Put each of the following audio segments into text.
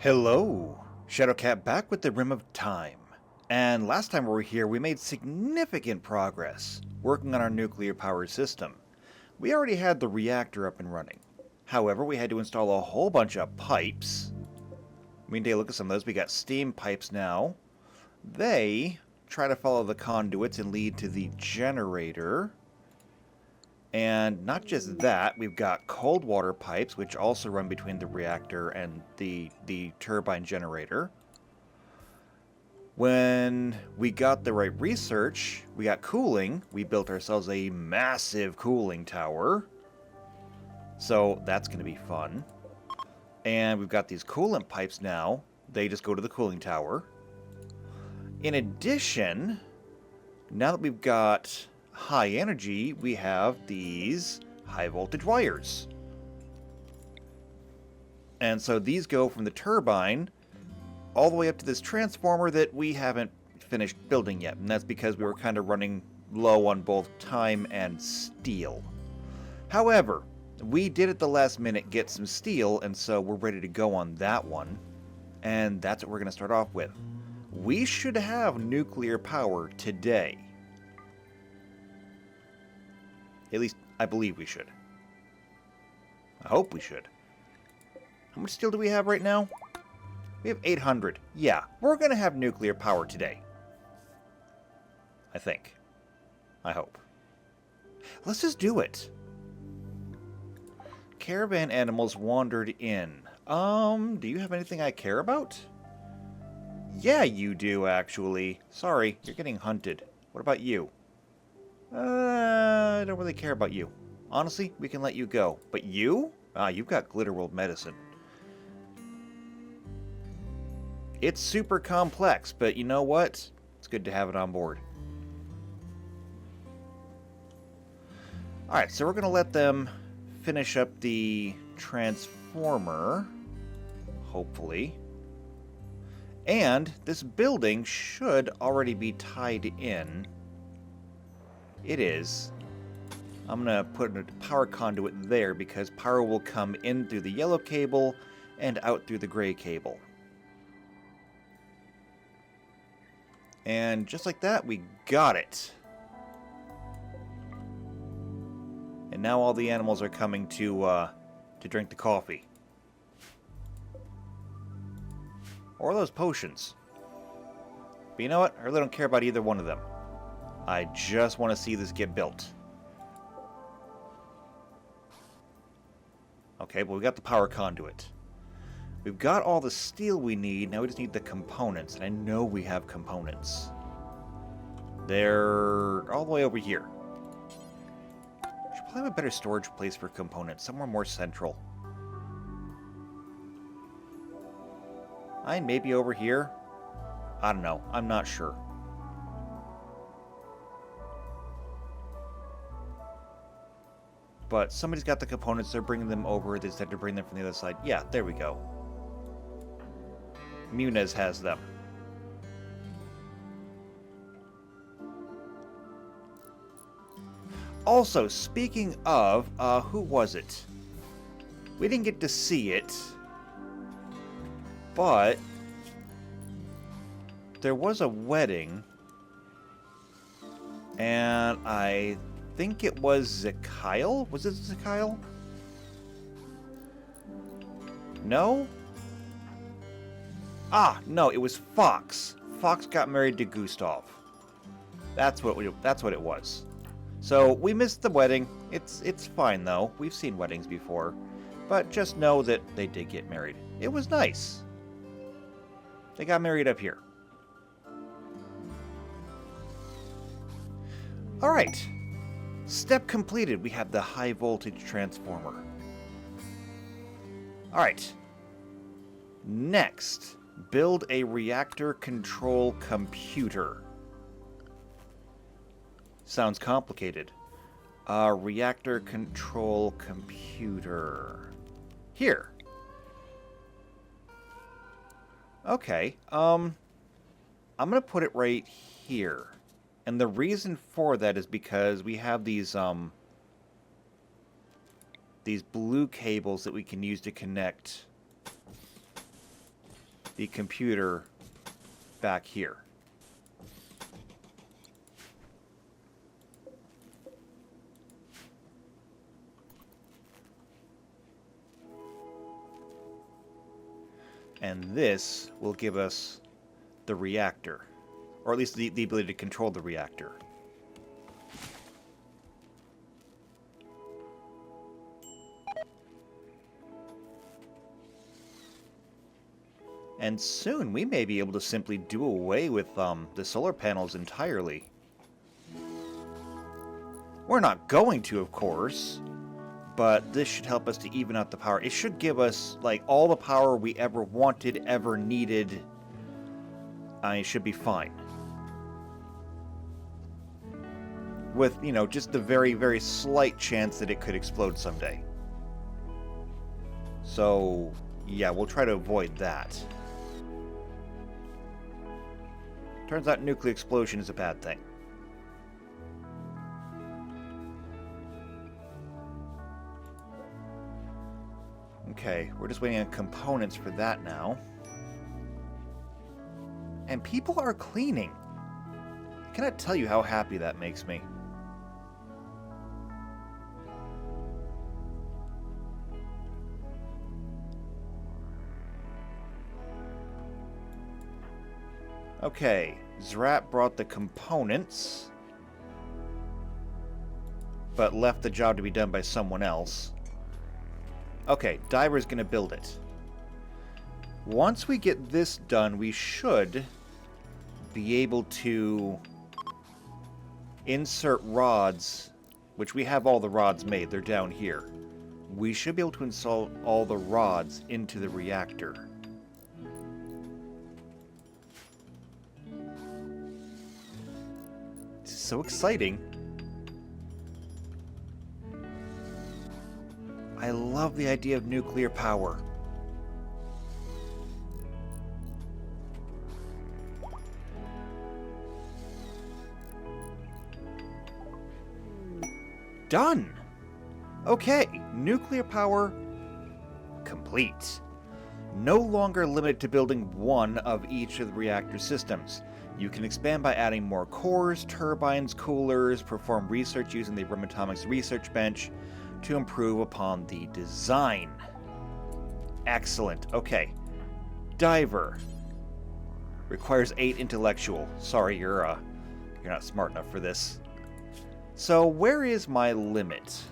Hello! Shadowcat back with the Rim of Time. And last time we were here, we made significant progress working on our nuclear power system. We already had the reactor up and running. However, we had to install a whole bunch of pipes. We can take a look at some of those. We got steam pipes now. They try to follow the conduits and lead to the generator. And not just that, we've got cold water pipes, which also run between the reactor and the turbine generator. When we got the right research, we got cooling. We built ourselves a massive cooling tower. So that's going to be fun. And we've got these coolant pipes now. They just go to the cooling tower. In addition, now that we've got high energy, we have these high voltage wires. And so these go from the turbine all the way up to this transformer that we haven't finished building yet. And that's because we were kind of running low on both time and steel. However, we did at the last minute get some steel, and so we're ready to go on that one. And that's what we're going to start off with. We should have nuclear power today. At least, I believe we should. I hope we should. How much steel do we have right now? We have 800. Yeah, we're going to have nuclear power today. I think. I hope. Let's just do it. Caravan animals wandered in. Do you have anything I care about? Yeah, you do, actually. Sorry, you're getting hunted. What about you? I don't really care about you. Honestly, we can let you go. But you? You've got Glitter World medicine. It's super complex, but you know what? It's good to have it on board. Alright, so we're going to let them finish up the transformer. Hopefully. And this building should already be tied in. It is. I'm going to put a power conduit there because power will come in through the yellow cable and out through the gray cable. And just like that, we got it. And now all the animals are coming to drink the coffee. Or those potions. But you know what? I really don't care about either one of them. I just want to see this get built. Okay, well, we got the power conduit. We've got all the steel we need. Now we just need the components. And I know we have components. They're all the way over here. Should probably have a better storage place for components. Somewhere more central. Maybe over here? I don't know. I'm not sure. But somebody's got the components, they're bringing them over, they just have to bring them from the other side. Yeah, there we go. Munez has them. Also, speaking of, who was it? We didn't get to see it, but there was a wedding, and I think it was Zekyle? Was it Zekyle? No? No, it was Fox. Fox got married to Gustav. That's what it was. So we missed the wedding. It's fine though. We've seen weddings before. But just know that they did get married. It was nice. They got married up here. Alright. Step completed. We have the high voltage transformer. Alright. Next, build a reactor control computer. Sounds complicated. Reactor control computer. Here. Okay. I'm gonna put it right here. And the reason for that is because we have these blue cables that we can use to connect the computer back here. And this will give us the reactor. Or at least the ability to control the reactor. And soon we may be able to simply do away with the solar panels entirely. We're not going to, of course. But this should help us to even out the power. It should give us, like, all the power we ever wanted, ever needed. It should be fine. With, you know, just the very, very slight chance that it could explode someday. So, yeah, we'll try to avoid that. Turns out nuclear explosion is a bad thing. Okay, we're just waiting on components for that now. And people are cleaning. I cannot tell you how happy that makes me. Okay, Zrat brought the components, but left the job to be done by someone else. Okay, Diver's going to build it. Once we get this done, we should be able to insert rods, which we have all the rods made. They're down here. We should be able to install all the rods into the reactor. This is so exciting. I love the idea of nuclear power. Done! Okay, nuclear power complete. No longer limited to building one of each of the reactor systems. You can expand by adding more cores, turbines, coolers, perform research using the Rim Atomics Research Bench to improve upon the design. Excellent. Okay. Diver. Requires 8 intellectual. Sorry, you're not smart enough for this. So, where is my limit?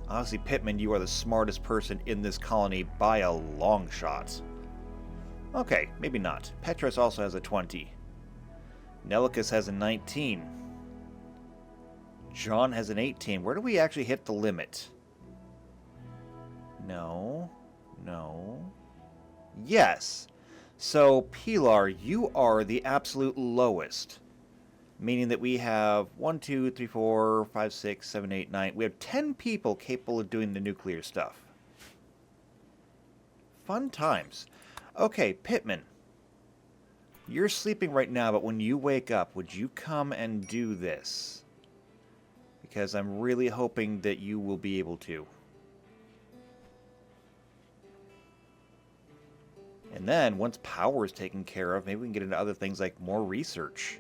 Honestly, Pittman, you are the smartest person in this colony by a long shot. Okay, maybe not. Petros also has a 20. Nelicus has a 19. John has an 18. Where do we actually hit the limit? No. No. Yes. So, Pilar, you are the absolute lowest. Meaning that we have 1, 2, 3, 4, 5, 6, 7, 8, 9. We have 10 people capable of doing the nuclear stuff. Fun times. Okay, Pittman. You're sleeping right now, but when you wake up, would you come and do this? Because I'm really hoping that you will be able to. And then, once power is taken care of, maybe we can get into other things like more research.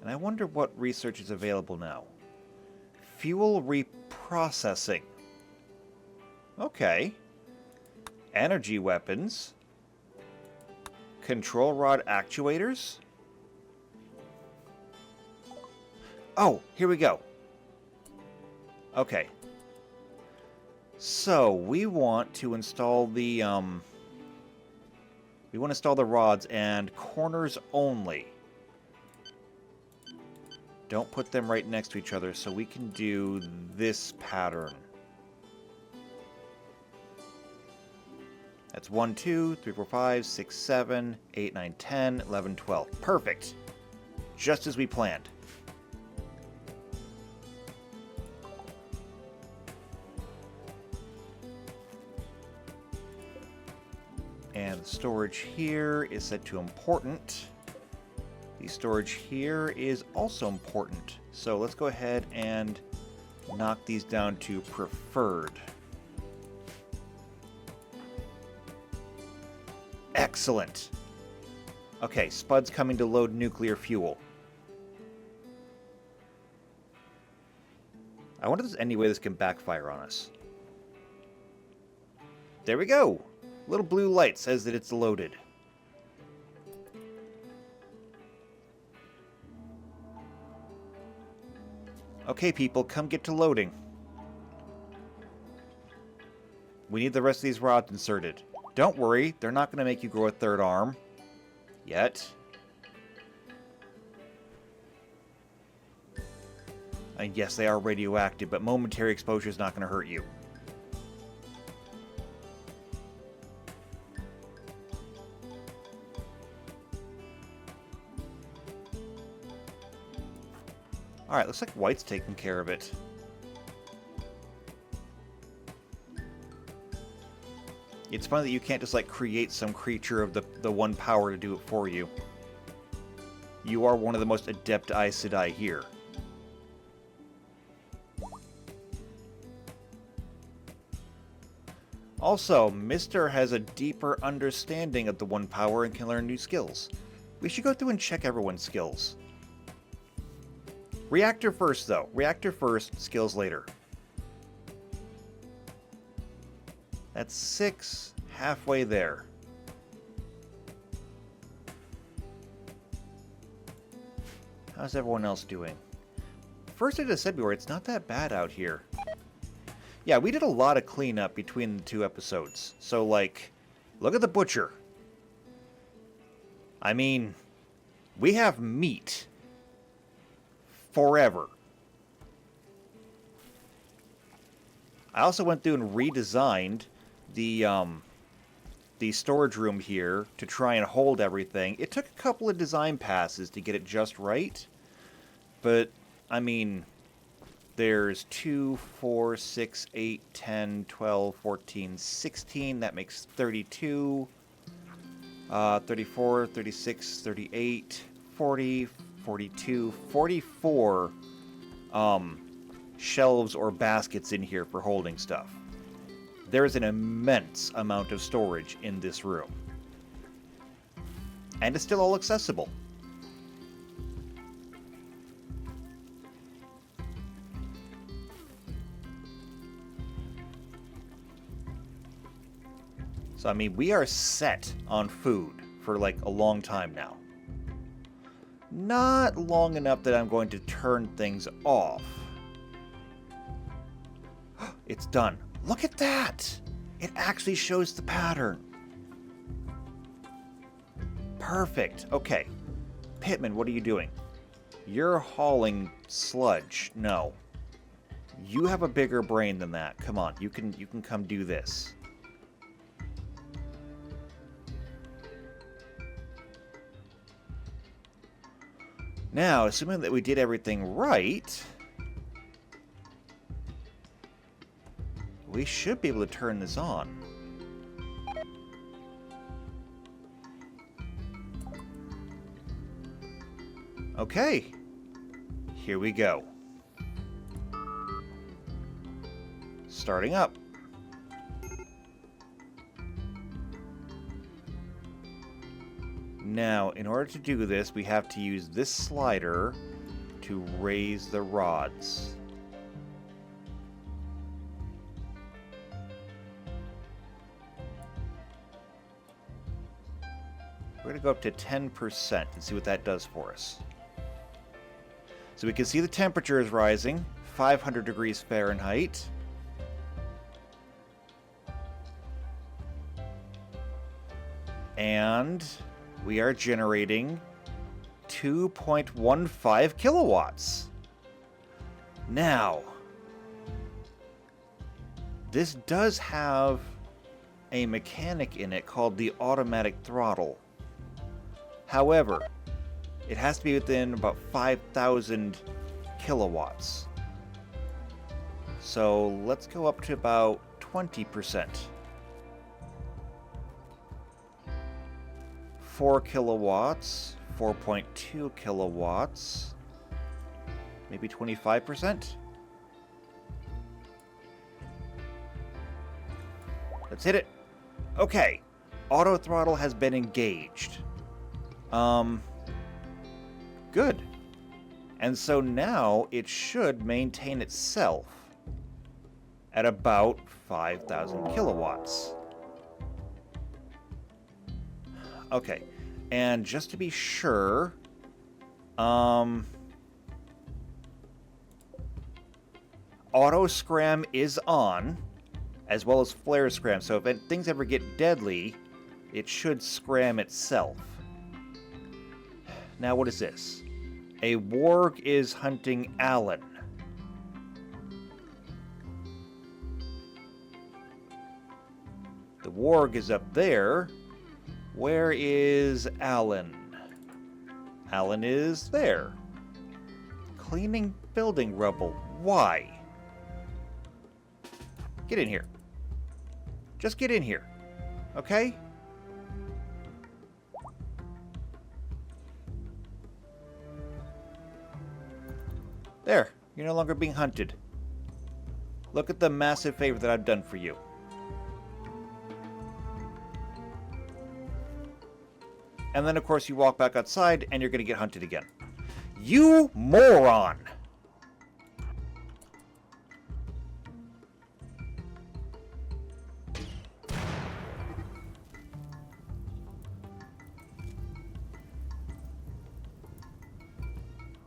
And I wonder what research is available now. Fuel reprocessing. Okay. Energy weapons. Control rod actuators. Oh, here we go. Okay. So, we want to install the, we want to install the rods and corners only. Don't put them right next to each other, so we can do this pattern. That's 1, 2, 3, 4, 5, 6, 7, 8, 9, 10, 11, 12. Perfect. Just as we planned. And the storage here is set to important. The storage here is also important. So let's go ahead and knock these down to preferred. Excellent. Okay, Spud's coming to load nuclear fuel. I wonder if there's any way this can backfire on us. There we go! Little blue light says that it's loaded. Okay, people, come get to loading. We need the rest of these rods inserted. Don't worry, they're not going to make you grow a third arm. Yet. And yes, they are radioactive, but momentary exposure is not going to hurt you. Alright, looks like White's taking care of it. It's funny that you can't just, like, create some creature of the one power to do it for you. You are one of the most adept Aes Sedai here. Also, Mister has a deeper understanding of the one power and can learn new skills. We should go through and check everyone's skills. Reactor first, though. Reactor first, skills later. That's 6, halfway there. How's everyone else doing? First of February, it's not that bad out here. Yeah, we did a lot of cleanup between the 2 episodes. So, like, look at the butcher. I mean, we have meat. Forever. I also went through and redesigned the storage room here to try and hold everything. It took a couple of design passes to get it just right. But, I mean, there's 2, 4, 6, 8, 10, 12, 14, 16. That makes 32. 34, 36, 38, 40, 42, 44 shelves or baskets in here for holding stuff. There is an immense amount of storage in this room. And it's still all accessible. So, I mean, we are set on food for, like, a long time now. Not long enough that I'm going to turn things off. It's done. Look at that! It actually shows the pattern. Perfect. Okay. Pittman, what are you doing? You're hauling sludge. No. You have a bigger brain than that. Come on. You can come do this. Now, assuming that we did everything right, we should be able to turn this on. Okay. Here we go. Starting up. Now, in order to do this, we have to use this slider to raise the rods. We're going to go up to 10% and see what that does for us. So we can see the temperature is rising, 500 degrees Fahrenheit. And we are generating 2.15 kilowatts. Now, this does have a mechanic in it called the automatic throttle. However, it has to be within about 5,000 kilowatts. So let's go up to about 20%. 4 kilowatts, 4.2 kilowatts, maybe 25%. Let's hit it. Okay. Auto throttle has been engaged. Good. And so now it should maintain itself at about 5,000 kilowatts. Okay. And just to be sure, auto scram is on, as well as flare scram. So if things ever get deadly, it should scram itself. Now what is this? A warg is hunting Alan. The warg is up there. Where is Alan? Alan is there. Cleaning building rubble. Why? Get in here. Just get in here. Okay? There. You're no longer being hunted. Look at the massive favor that I've done for you. And then, of course, you walk back outside, and you're going to get hunted again. You moron!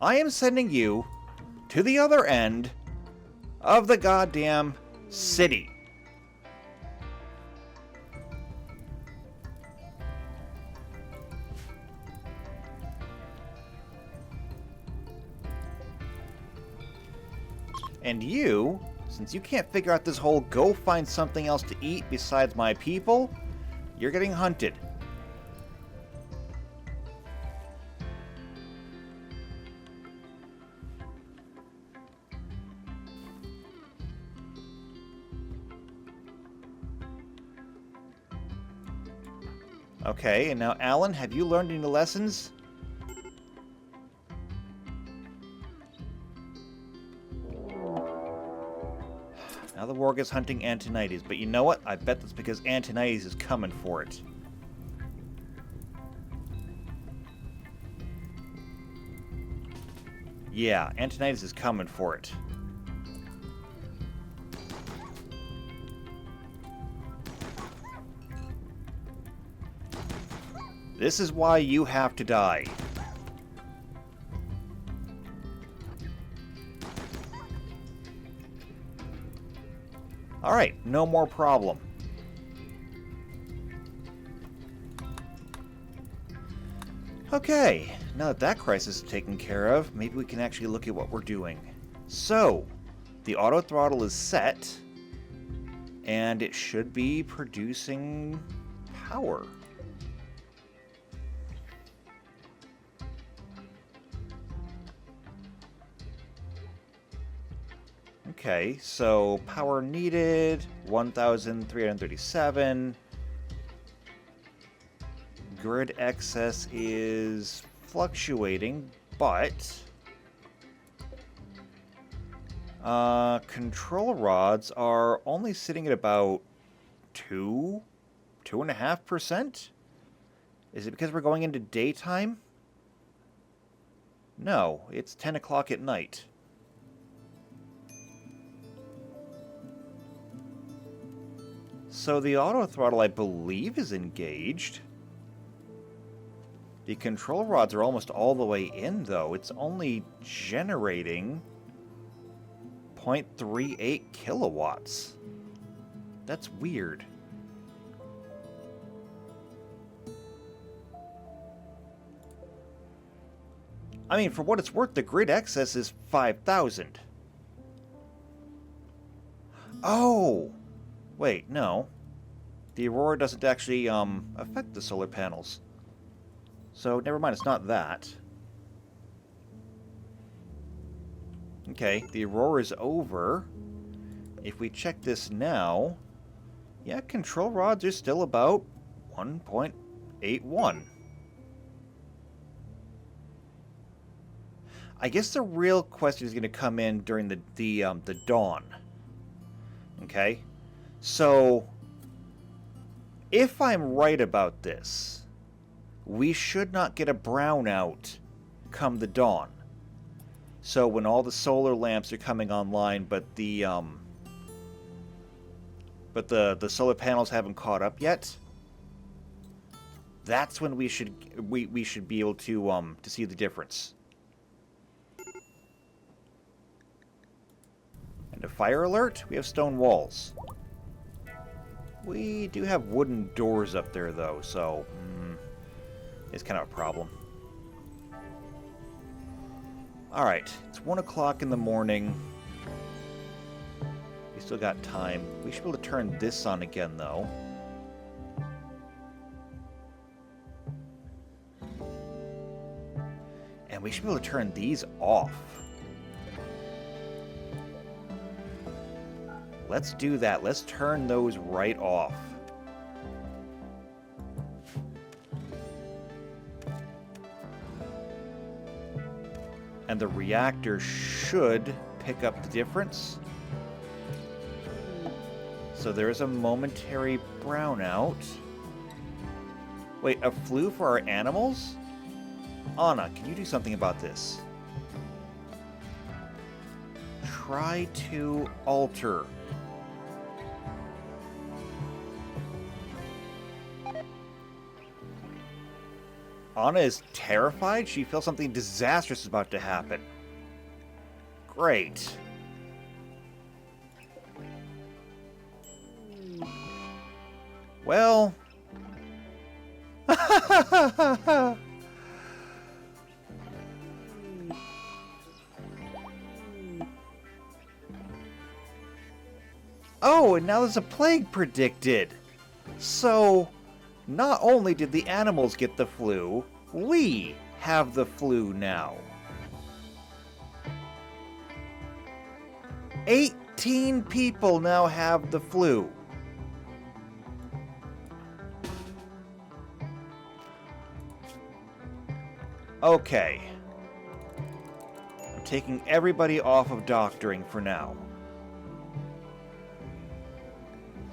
I am sending you to the other end of the goddamn city. And you, since you can't figure out this whole go find something else to eat besides my people, you're getting hunted. Okay, and now Alan, have you learned any lessons? Now the warg is hunting Antonides, but you know what? I bet that's because Antonides is coming for it. Yeah, Antonides is coming for it. This is why you have to die. Alright, no more problem. Okay, now that that crisis is taken care of, maybe we can actually look at what we're doing. So, the auto throttle is set, and it should be producing power. Okay, so power needed, 1,337. Grid excess is fluctuating, but control rods are only sitting at about 2.5%? Is it because we're going into daytime? No, it's 10 o'clock at night. So the auto throttle, I believe, is engaged. The control rods are almost all the way in, though. It's only generating 0.38 kilowatts. That's weird. I mean, for what it's worth, the grid excess is 5,000. Oh! Wait, no. The aurora doesn't actually affect the solar panels. So, never mind, it's not that. Okay, the aurora is over. If we check this now, yeah, control rods are still about 1.81. I guess the real question is going to come in during the dawn. Okay? So, if I'm right about this, we should not get a brownout come the dawn. So when all the solar lamps are coming online, but the solar panels haven't caught up yet, that's when we should be able to see the difference. And a fire alert, we have stone walls. We do have wooden doors up there though, so it's kind of a problem. Alright, it's 1 o'clock in the morning. We still got time. We should be able to turn this on again though. And we should be able to turn these off. Let's do that. Let's turn those right off. And the reactor should pick up the difference. So there is a momentary brownout. Wait, a flu for our animals? Anna, can you do something about this? Try to alter. Anna is terrified. She feels something disastrous is about to happen. Great. Well... Oh, and now there's a plague predicted. So... not only did the animals get the flu, we have the flu now. 18 people now have the flu. Okay. I'm taking everybody off of doctoring for now.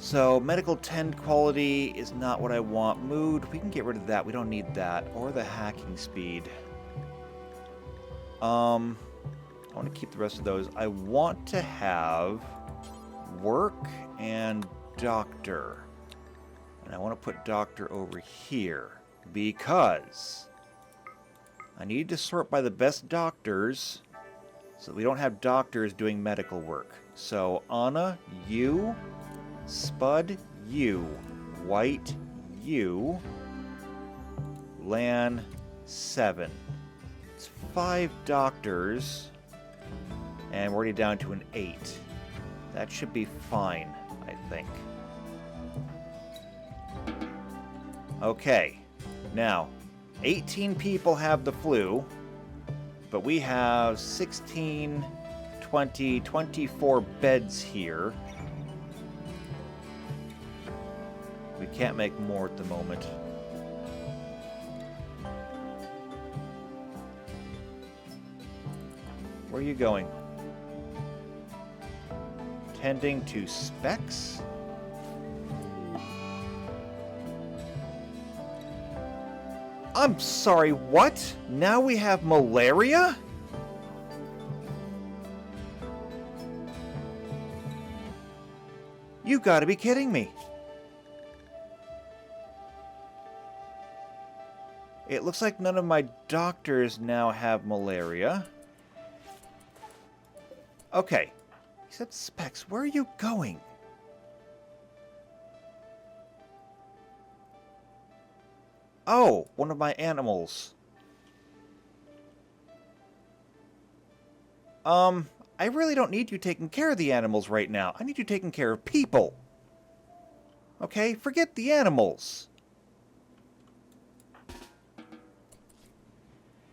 So, medical 10 quality is not what I want. Mood, we can get rid of that. We don't need that. Or the hacking speed. I want to keep the rest of those. I want to have work and doctor. And I want to put doctor over here. Because I need to sort by the best doctors so we don't have doctors doing medical work. So, Anna, you... Spud, you. White, you. Lan, 7. It's 5 doctors. And we're already down to an 8. That should be fine, I think. Okay. Now, 18 people have the flu. But we have 16, 20, 24 beds here. We can't make more at the moment. Where are you going? Tending to specs? I'm sorry, what? Now we have malaria? You gotta be kidding me. It looks like none of my doctors now have malaria. Okay. He said specs. Where are you going? Oh, one of my animals. I really don't need you taking care of the animals right now. I need you taking care of people. Okay? Forget the animals.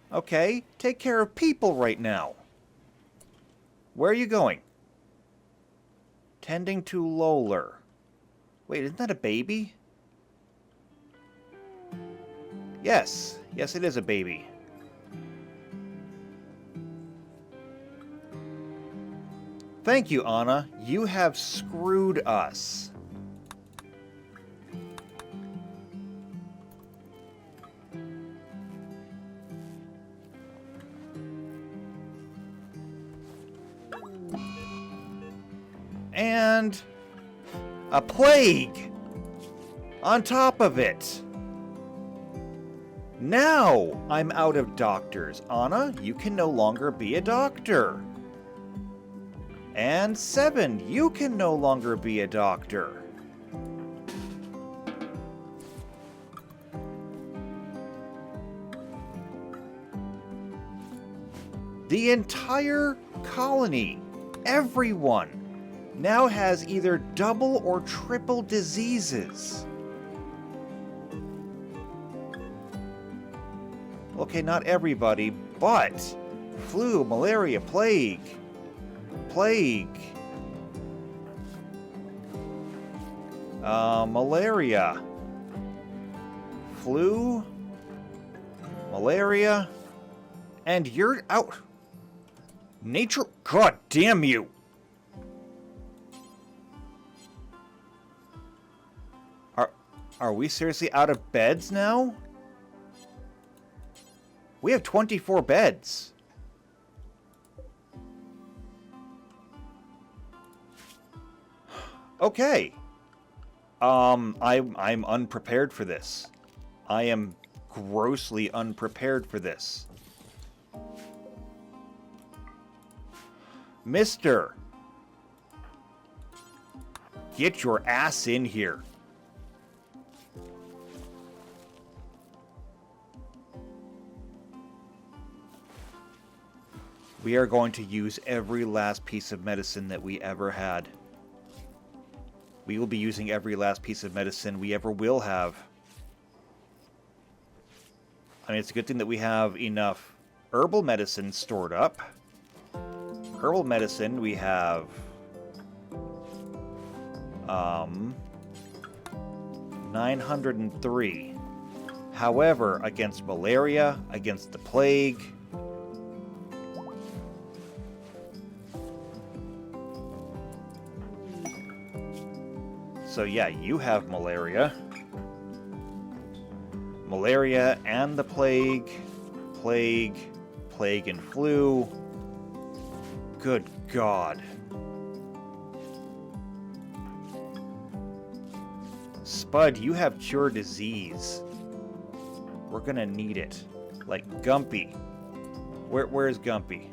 Okay, take care of people right now. Where are you going? Tending to Loler. Wait, isn't that a baby? Yes. Yes, it is a baby. Thank you, Anna. You have screwed us. And a plague on top of it. Now I'm out of doctors. Anna, you can no longer be a doctor. And 7, you can no longer be a doctor. The entire colony, everyone, now has either double or triple diseases. Okay, not everybody, but flu, malaria, plague, malaria, flu, malaria, and you're out. Nature, god damn you. Are we seriously out of beds now? We have 24 beds. Okay. I'm unprepared for this. I am grossly unprepared for this. Mister, get your ass in here. We are going to use every last piece of medicine that we ever had. We will be using every last piece of medicine we ever will have. I mean, it's a good thing that we have enough herbal medicine stored up. Herbal medicine, we have 903. However, against malaria, against the plague, so yeah, you have malaria. Malaria and the plague, plague and flu. Good God. Spud, you have cure disease. We're gonna need it. Like Gumpy. Where's Gumpy?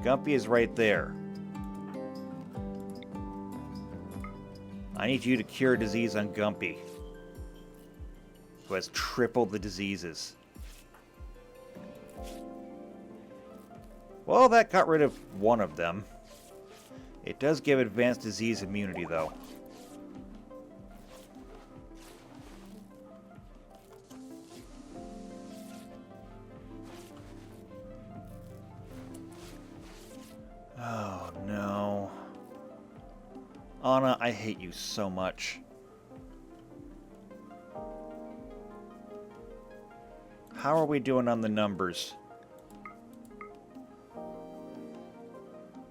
Gumpy is right there. I need you to cure disease on Gumpy, who has triple the diseases. Well, that got rid of one of them. It does give advanced disease immunity, though. Oh, no. Anna, I hate you so much. How are we doing on the numbers?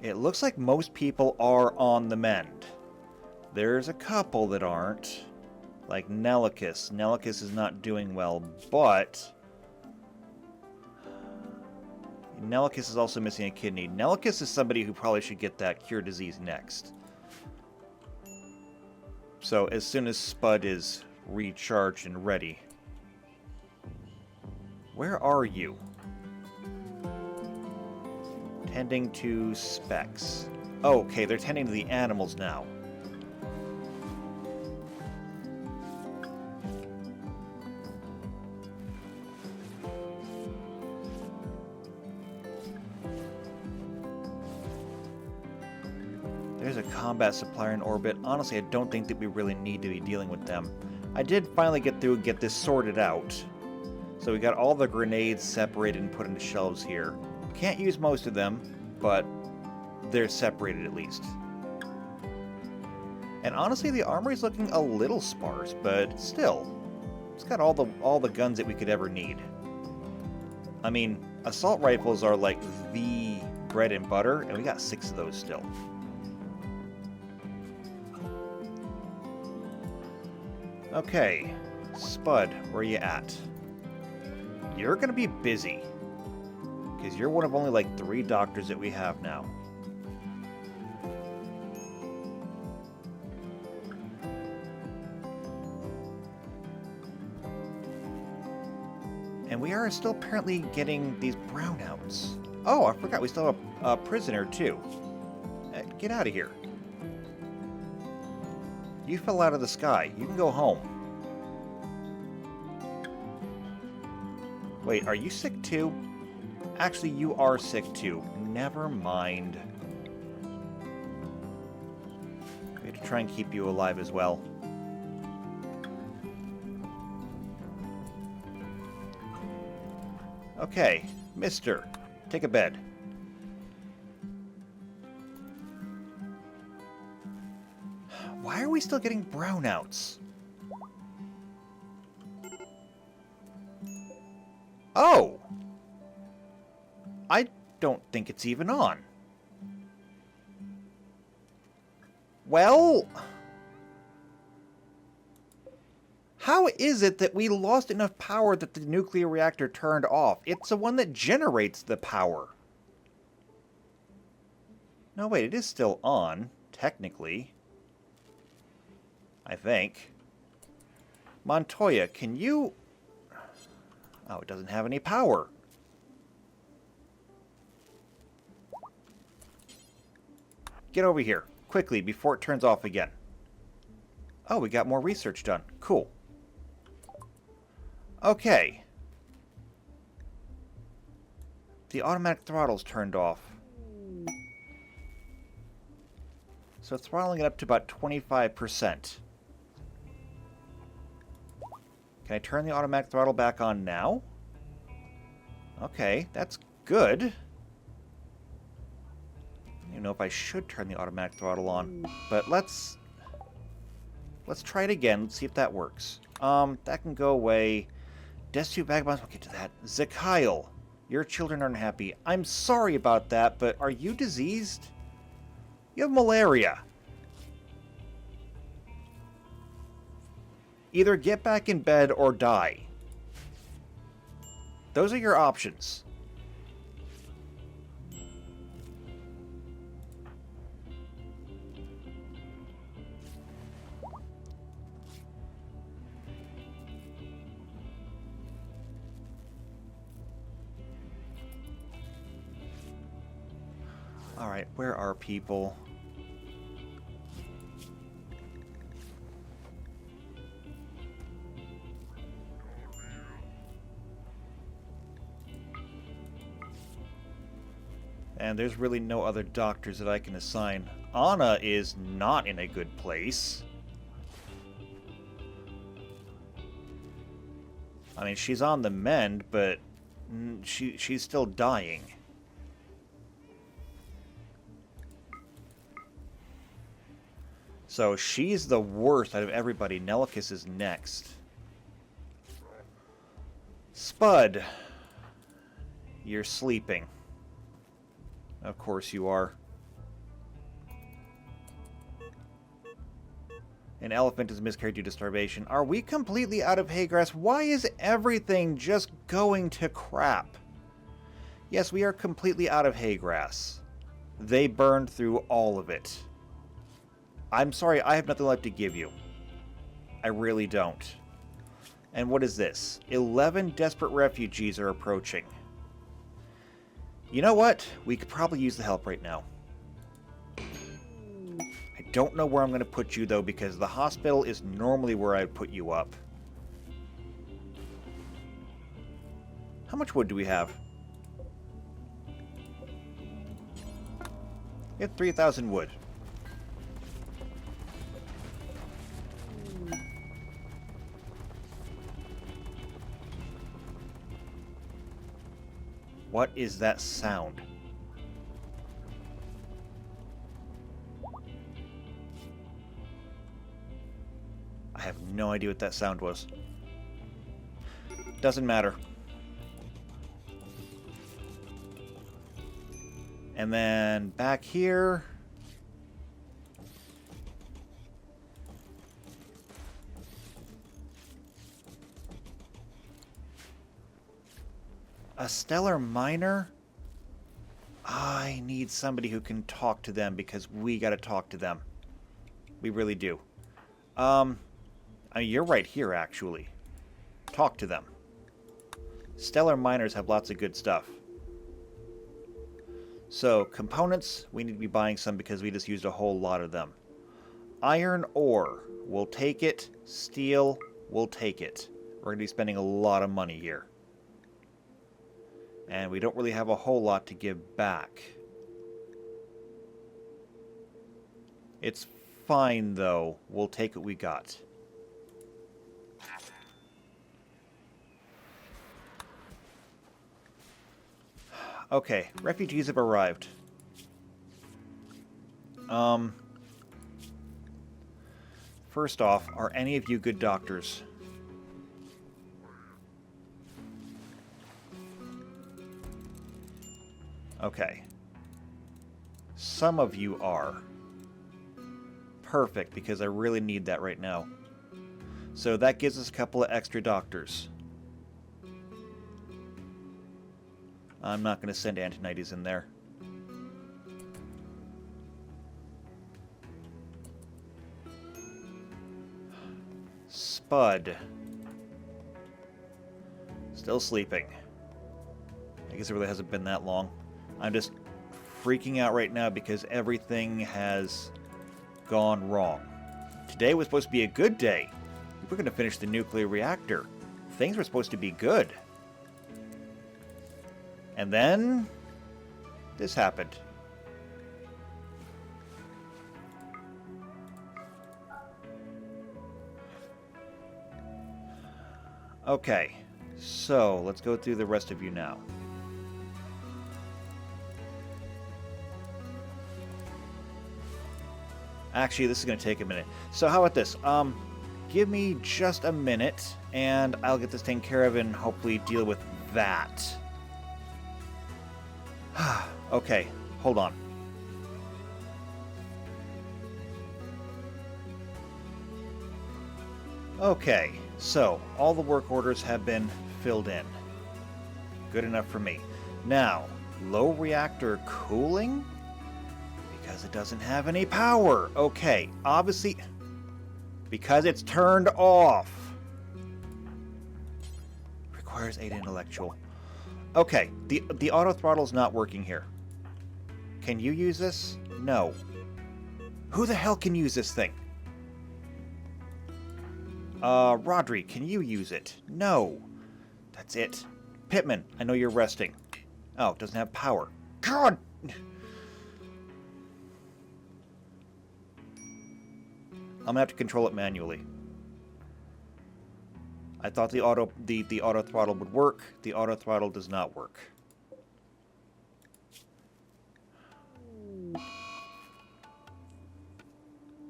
It looks like most people are on the mend. There's a couple that aren't. Like Nelicus. Nelicus is not doing well, but Nelicus is also missing a kidney. Nelicus is somebody who probably should get that cure disease next. So as soon as Spud is recharged and ready. Where are you? Tending to specs. Oh, okay, they're tending to the animals now. There's a combat supplier in orbit. Honestly, I don't think that we really need to be dealing with them. I did finally get through and get this sorted out. So we got all the grenades separated and put into shelves here. Can't use most of them, but they're separated at least. And honestly, the armory's looking a little sparse, but still, it's got all the guns that we could ever need. I mean, assault rifles are like the bread and butter, and we got 6 of those still. Okay, Spud, where you at? You're gonna be busy. Because you're one of only like 3 doctors that we have now. And we are still apparently getting these brownouts. Oh, I forgot, we still have a prisoner, too. Get out of here. You fell out of the sky. You can go home. Wait, are you sick, too? Actually, you are sick, too. Never mind. We have to try and keep you alive as well. Okay, mister, take a bed. Why are we still getting brownouts? Oh! I don't think it's even on. Well... How is it that we lost enough power that the nuclear reactor turned off? It's the one that generates the power. No, wait, it is still on, technically. I think. Montoya, can you... Oh, it doesn't have any power. Get over here, quickly, before it turns off again. Oh, we got more research done. Cool. Okay. The automatic throttle's turned off. So throttling it up to about 25%. Can I turn the automatic throttle back on now? Okay, that's good. I don't even know if I should turn the automatic throttle on. But let's try it again. Let's see if that works. That can go away. Destitute vagabonds, we'll get to that. Zekyle, your children are unhappy. I'm sorry about that, but are you diseased? You have malaria. Either get back in bed or die. Those are your options. Alright, where are people? And there's really no other doctors that I can assign. Anna is not in a good place. I mean, she's on the mend, but she's still dying. So she's the worst out of everybody. Nellicus is next. Spud, you're sleeping. Of course you are. An elephant is miscarried due to starvation. Are we completely out of hay grass? Why is everything just going to crap? Yes, we are completely out of hay grass. They burned through all of it. I'm sorry, I have nothing left to give you. I really don't. And what is this? 11 desperate refugees are approaching. You know what? We could probably use the help right now. I don't know where I'm going to put you, though, because the hospital is normally where I'd put you up. How much wood do we have? We have 3,000 wood. What is that sound? I have no idea what that sound was. Doesn't matter. And then back here... A stellar miner? I need somebody who can talk to them because we gotta talk to them. We really do. I mean, you're right here, actually. Talk to them. Stellar miners have lots of good stuff. So, components, we need to be buying some because we just used a whole lot of them. Iron ore, we'll take it. Steel, we'll take it. We're going to be spending a lot of money here. And we don't really have a whole lot to give back. It's fine, though. We'll take what we got. Okay, refugees have arrived. First off, are any of you good doctors? Okay. Some of you are. Perfect, because I really need that right now. So that gives us a couple of extra doctors. I'm not going to send Antonides in there. Spud. Still sleeping. I guess it really hasn't been that long. I'm just freaking out right now because everything has gone wrong. Today was supposed to be a good day. We're going to finish the nuclear reactor. Things were supposed to be good. And then this happened. Okay, so let's go through the rest of you now. Actually, this is going to take a minute. So how about this? Give me just a minute, and I'll get this taken care of and hopefully deal with that. Okay, hold on. Okay, so all the work orders have been filled in. Good enough for me. Now, low reactor cooling? Because it doesn't have any power. Okay, obviously, because it's turned off. Requires 8 intellectual. Okay, the auto throttle's not working here. Can you use this? No. Who the hell can use this thing? Rodri, can you use it? No. That's it. Pittman, I know you're resting. Oh, it doesn't have power. God! I'm gonna have to control it manually. I thought the auto throttle would work. The auto throttle does not work.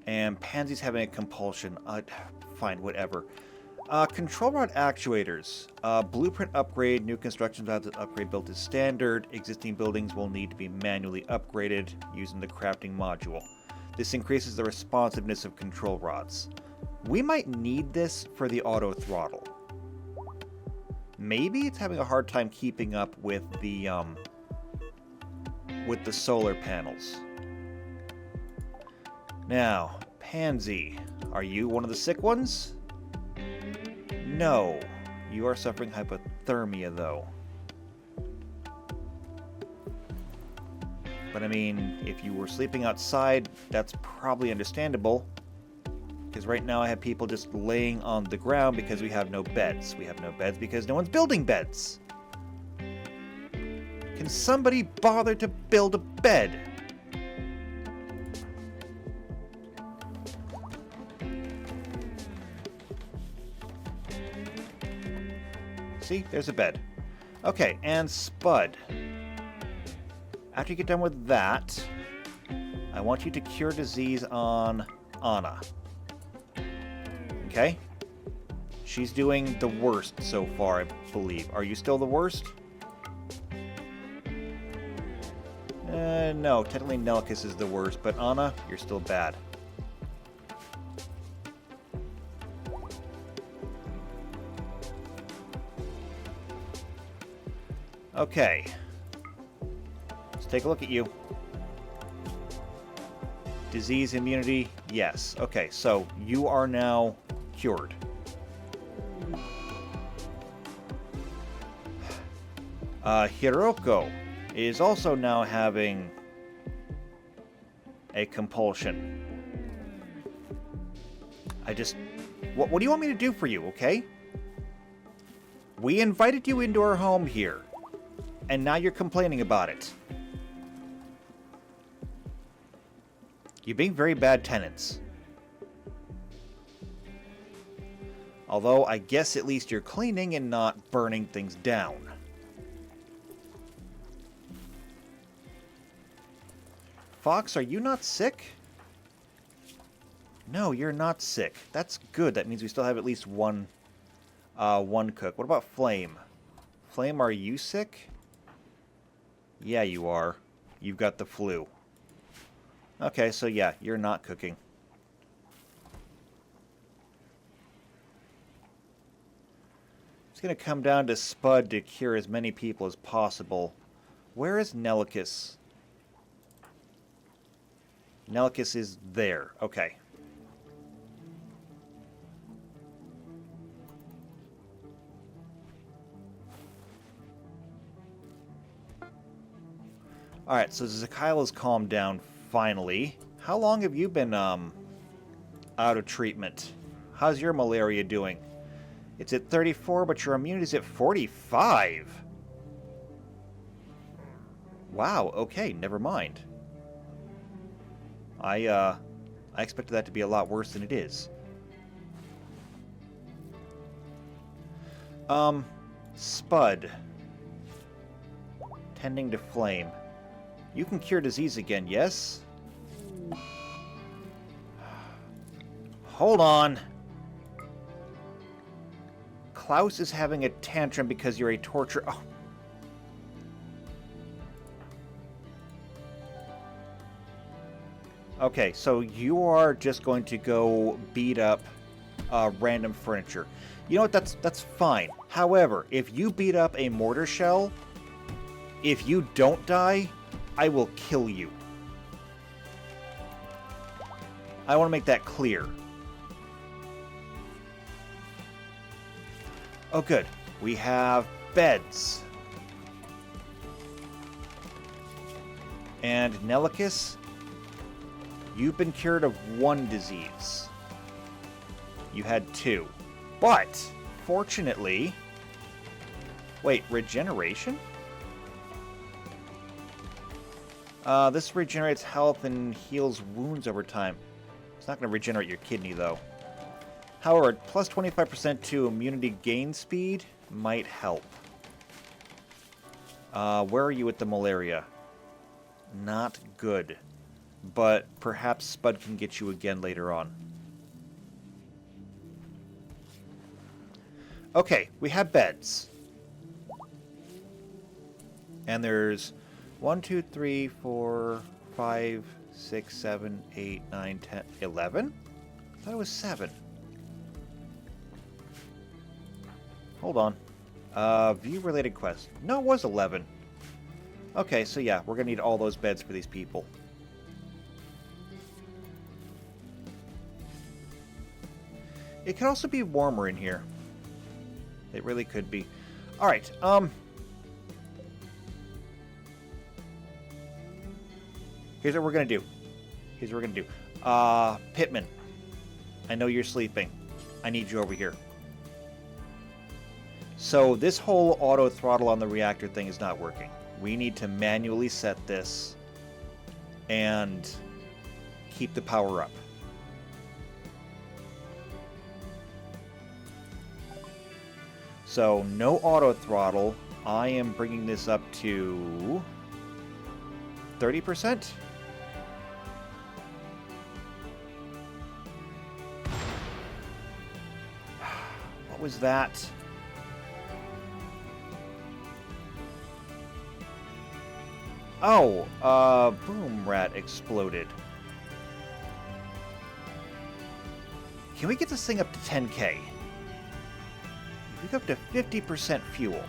And Pansy's having a compulsion. Fine, whatever. Control rod actuators. Blueprint upgrade. New constructions have to upgrade built as standard. Existing buildings will need to be manually upgraded using the crafting module. This increases the responsiveness of control rods. We might need this for the auto throttle. Maybe it's having a hard time keeping up with the solar panels. Now, Pansy, are you one of the sick ones? No. You are suffering hypothermia, though. But I mean, if you were sleeping outside, that's probably understandable. Because right now I have people just laying on the ground because we have no beds. We have no beds because no one's building beds. Can somebody bother to build a bed? See, there's a bed. Okay, and Spud. After you get done with that, I want you to cure disease on Anna. Okay? She's doing the worst so far, I believe. Are you still the worst? No, technically Nelkus is the worst, but Anna, you're still bad. Okay. Let's take a look at you. Disease immunity, yes. Okay, so you are now cured. Hiroko is also now having a compulsion. What do you want me to do for you, okay? We invited you into our home here, and now you're complaining about it. You're being very bad tenants. Although, I guess at least you're cleaning and not burning things down. Fox, are you not sick? No, you're not sick. That's good. That means we still have at least one cook. What about Flame? Flame, are you sick? Yeah, you are. You've got the flu. Okay, so yeah, you're not cooking. It's going to come down to Spud to cure as many people as possible. Where is Nelicus? Nelicus is there. Okay. Alright, so Zakaila's calmed down finally. How long have you been out of treatment? How's your malaria doing? It's at 34, but your immunity's at 45. Wow, okay, never mind. I expected that to be a lot worse than it is. Spud. Tending to Flame. You can cure disease again, yes? Hold on. Klaus is having a tantrum because you're a torturer. Oh. Okay, so you are just going to go beat up random furniture. You know what? That's fine. However, if you beat up a mortar shell, if you don't die, I will kill you. I want to make that clear. Oh, good. We have beds. And Nelicus, you've been cured of one disease. You had two. But, fortunately... Wait, regeneration? This regenerates health and heals wounds over time. It's not going to regenerate your kidney, though. However, plus 25% to immunity gain speed might help. Where are you with the malaria? Not good. But perhaps Spud can get you again later on. Okay, we have beds. And there's 1, 2, 3, 4, 5, 6, 7, 8, 9, 10, 11? I thought it was 7. Hold on. View-related quest. No, it was 11. Okay, so yeah, we're going to need all those beds for these people. It could also be warmer in here. It really could be. Alright, here's what we're going to do. Here's what we're going to do. Pittman, I know you're sleeping. I need you over here. So this whole auto throttle on the reactor thing is not working. We need to manually set this and keep the power up. So no auto throttle. I am bringing this up to 30%. What was that? Oh, boom rat exploded. Can we get this thing up to 10k? We go up to 50% fuel.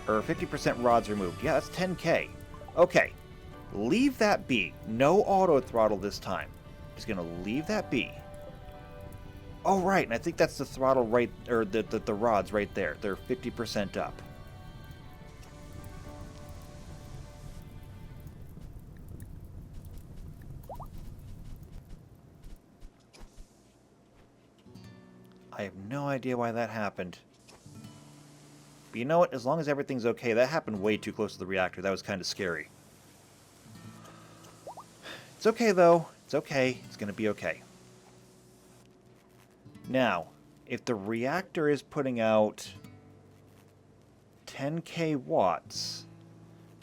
Or 50% rods removed. Yeah, that's 10k. Okay. Leave that be. No auto throttle this time. Just gonna leave that be. Oh, right, and I think that's the throttle right, or the rods right there. They're 50% up. I have no idea why that happened. But you know what? As long as everything's okay, that happened way too close to the reactor. That was kind of scary. It's okay, though. It's okay. It's going to be okay. Now, if the reactor is putting out 10k watts,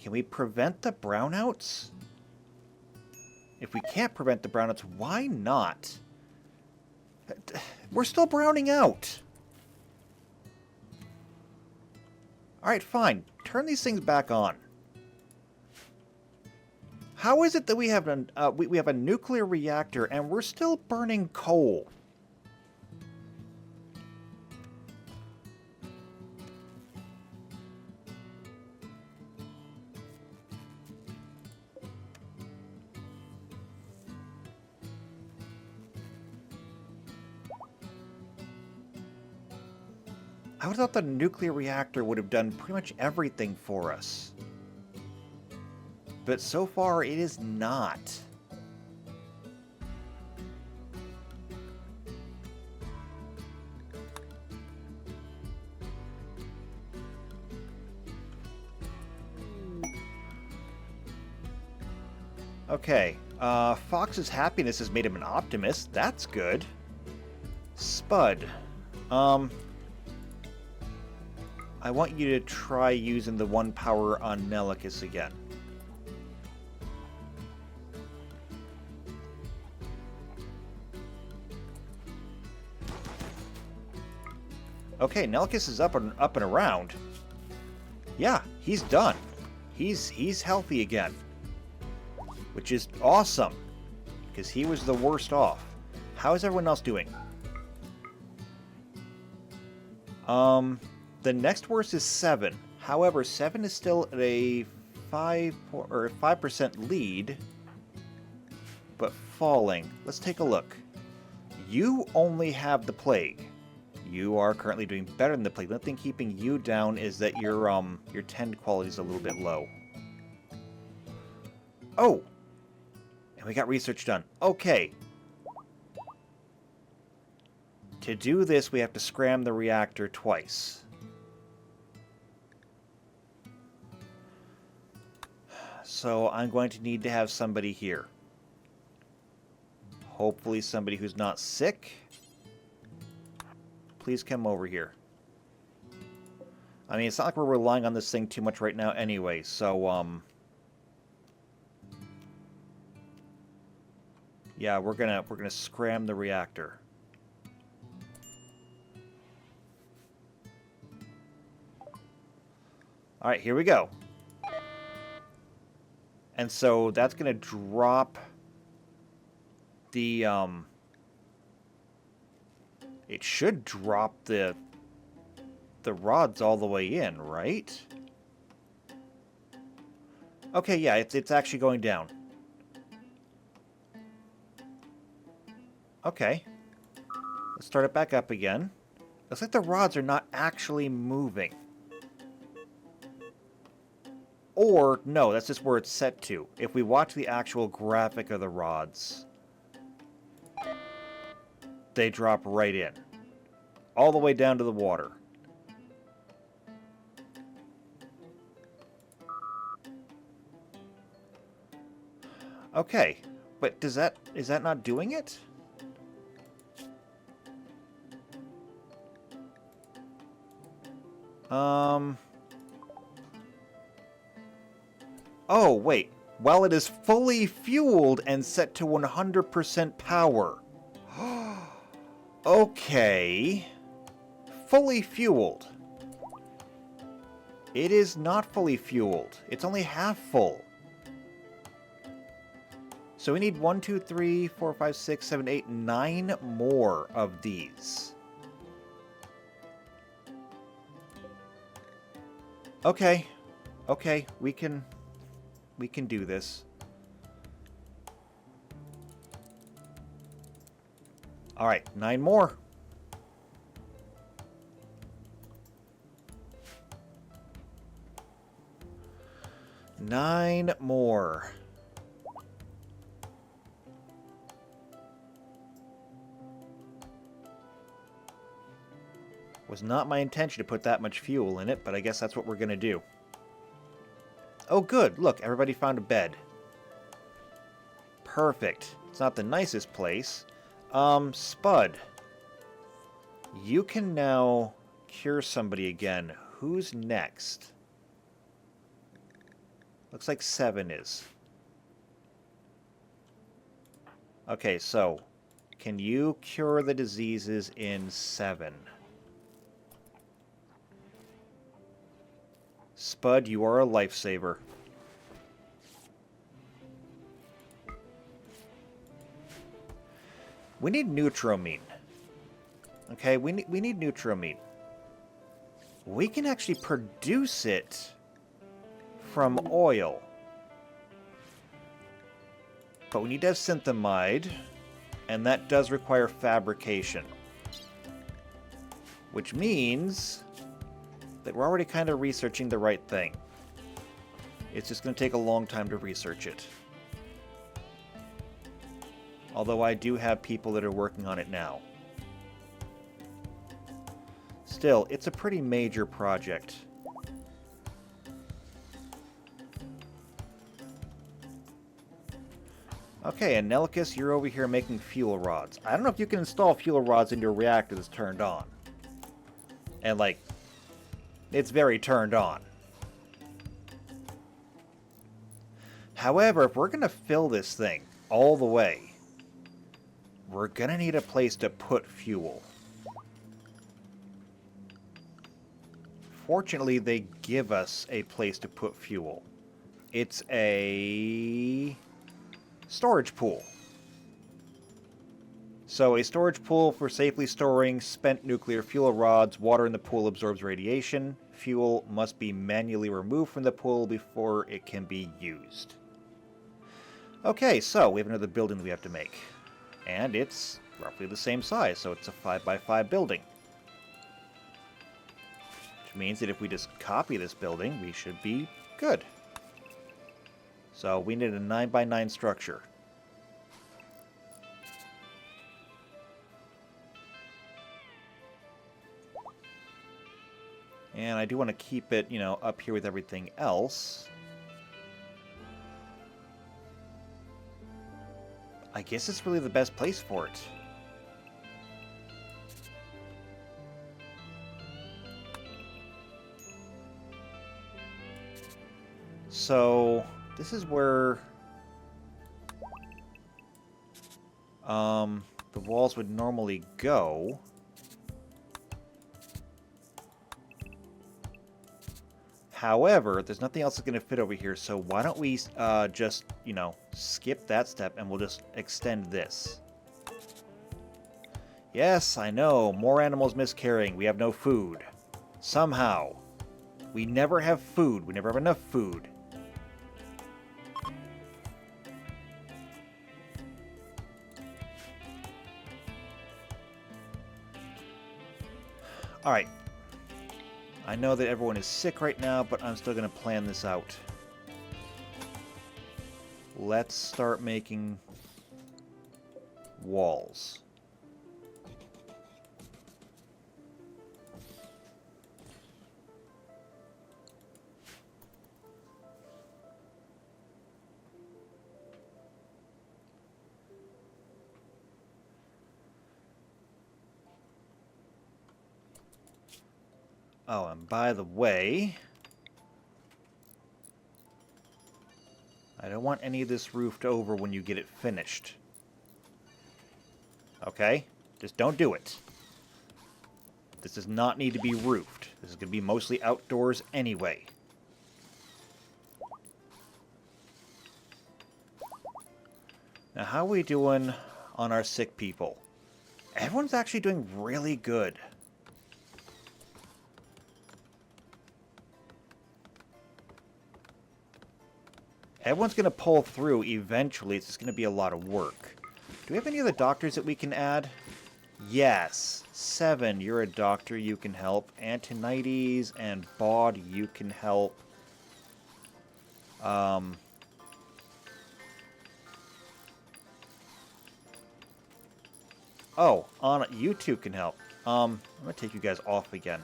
can we prevent the brownouts? If we can't prevent the brownouts, why not? We're still browning out. Alright, fine. Turn these things back on. How is it that we have a nuclear reactor and we're still burning coal? I would have thought the nuclear reactor would have done pretty much everything for us. But so far, it is not. Okay, Fox's happiness has made him an optimist. That's good. Spud. I want you to try using the 1 power on Nelicus again. Okay, Nelicus is up and around. Yeah, he's done. He's healthy again, which is awesome because he was the worst off. How is everyone else doing? The next worst is 7. However, 7 is still at a 5% lead, but falling. Let's take a look. You only have the plague. You are currently doing better than the plague. The only thing keeping you down is that your 10 quality is a little bit low. Oh! And we got research done. Okay. To do this, we have to scram the reactor twice. So I'm going to need to have somebody here. Hopefully somebody who's not sick. Please come over here. I mean, it's not like we're relying on this thing too much right now anyway, so, yeah, we're gonna scram the reactor. Alright, here we go. And so that's gonna drop the, it should drop the rods all the way in, right? Okay, yeah, it's actually going down. Okay. Let's start it back up again. Looks like the rods are not actually moving. Or, no, that's just where it's set to. If we watch the actual graphic of the rods, they drop right in. All the way down to the water. Okay, but is that not doing it? Oh, wait. While it is fully fueled and set to 100% power. Okay. Fully fueled. It is not fully fueled. It's only half full. So we need 1, 2, 3, 4, 5, 6, 7, 8, 9 more of these. Okay. Okay, we can do this. All right, 9 more. 9 more. Was not my intention to put that much fuel in it, but I guess that's what we're going to do. Oh, good. Look, everybody found a bed. Perfect. It's not the nicest place. Spud. You can now cure somebody again. Who's next? Looks like 7 is. Okay, so can you cure the diseases in 7? Spud, you are a lifesaver. We need Neutramine. Okay, we need Neutramine. We can actually produce it from oil. But we need to have synthamide, and that does require fabrication. Which means that we're already kind of researching the right thing. It's just going to take a long time to research it. Although I do have people that are working on it now. Still, it's a pretty major project. Okay, and Nelicus, you're over here making fuel rods. I don't know if you can install fuel rods into a reactor that's turned on. And, like, it's very turned on. However, if we're going to fill this thing all the way, we're going to need a place to put fuel. Fortunately, they give us a place to put fuel. It's a storage pool. So a storage pool for safely storing spent nuclear fuel rods. Water in the pool absorbs radiation. Fuel must be manually removed from the pool before it can be used. Okay, so we have another building that we have to make. And it's roughly the same size, so it's a 5x5 building. Which means that if we just copy this building, we should be good. So we need a 9x9 structure. And I do want to keep it, you know, up here with everything else. I guess it's really the best place for it. So, this is where the walls would normally go. However, there's nothing else that's going to fit over here, so why don't we just, you know, skip that step and we'll just extend this. Yes, I know, more animals miscarrying. We have no food. Somehow. We never have food. We never have enough food. Alright. I know that everyone is sick right now, but I'm still going to plan this out. Let's start making walls. Oh, and by the way, I don't want any of this roofed over when you get it finished. Okay? Just don't do it. This does not need to be roofed. This is going to be mostly outdoors anyway. Now, how are we doing on our sick people? Everyone's actually doing really good. Everyone's going to pull through eventually. It's just going to be a lot of work. Do we have any other doctors that we can add? Yes. 7, you're a doctor. You can help. Antonides and Baud, you can help. Um... Oh, Anna, you two can help. I'm gonna take you guys off again.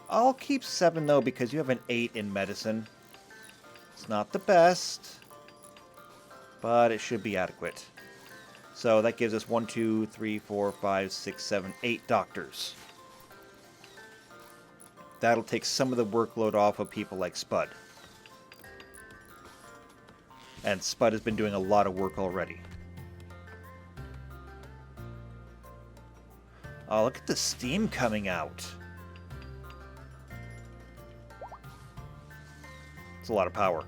I'll keep 7 though because you have an 8 in medicine. It's not the best, but it should be adequate. So that gives us 1, 2, 3, 4, 5, 6, 7, 8 doctors. That'll take some of the workload off of people like Spud. And Spud has been doing a lot of work already. Oh, look at the steam coming out. It's a lot of power.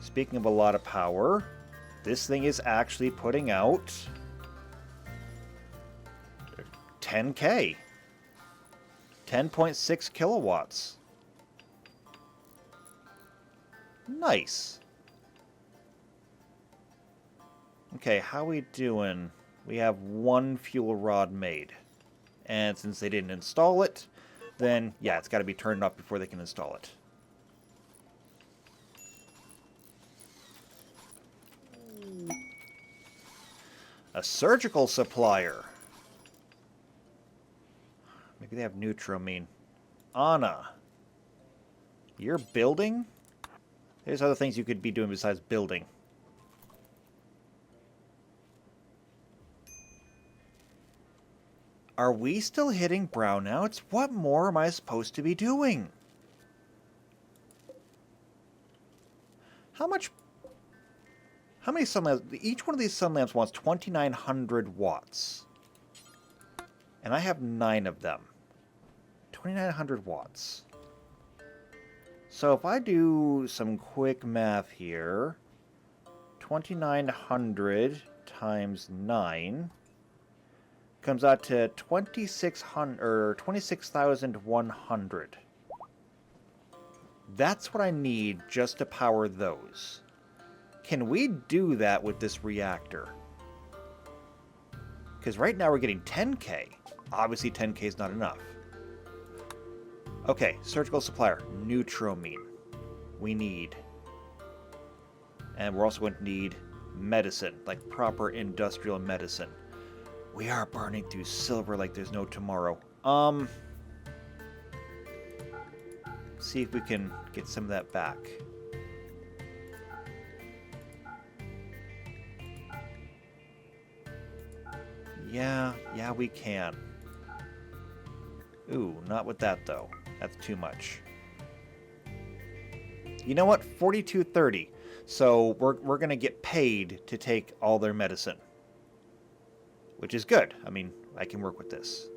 Speaking of a lot of power, this thing is actually putting out 10K. 10.6 kilowatts. Nice. Okay, how we doing? We have 1 fuel rod made. And since they didn't install it, then yeah, it's got to be turned off before they can install it. A surgical supplier. Maybe they have neutramine. Anna. You're building? There's other things you could be doing besides building. Are we still hitting brownouts? What more am I supposed to be doing? How many sun lamps? Each one of these sun lamps wants 2,900 watts. And I have 9 of them. 2,900 watts. So if I do some quick math here, 2,900 times 9 comes out to 2,600 or 26,100. That's what I need just to power those. Can we do that with this reactor? Because right now we're getting 10K. Obviously 10K is not enough. Okay, surgical supplier, neutramine. We need. And we're also going to need medicine, like proper industrial medicine. We are burning through silver like there's no tomorrow. See if we can get some of that back. Yeah, we can. Ooh, not with that though. That's too much. You know what? 42.30. So we're gonna get paid to take all their medicine, which is good. I mean, I can work with this.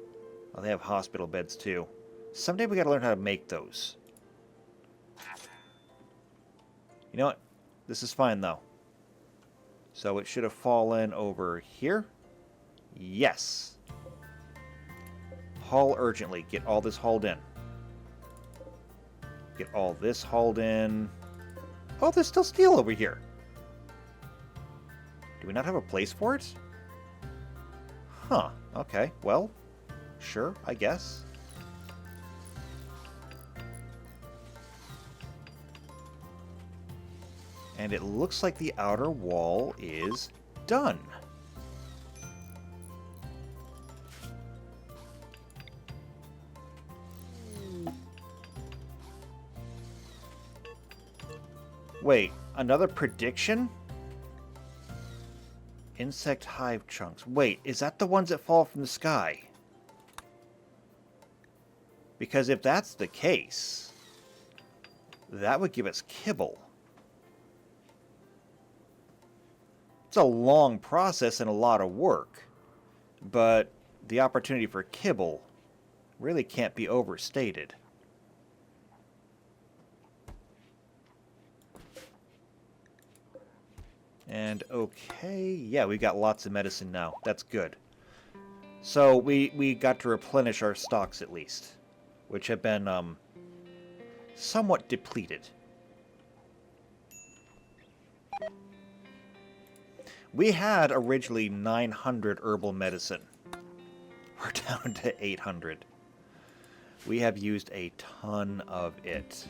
Oh, they have hospital beds too. Someday we gotta learn how to make those. You know what? This is fine though. So it should have fallen over here. Yes. Haul urgently. Get all this hauled in. Get all this hauled in. Oh, there's still steel over here. Do we not have a place for it? Huh. Okay. Well, sure, I guess. And it looks like the outer wall is done. Wait, another prediction? Insect hive chunks. Wait, is that the ones that fall from the sky? Because if that's the case, that would give us kibble. It's a long process and a lot of work, but the opportunity for kibble really can't be overstated. And okay, yeah, we got lots of medicine now. That's good. So we got to replenish our stocks at least, which have been somewhat depleted. We had originally 900 herbal medicine. We're down to 800. We have used a ton of it.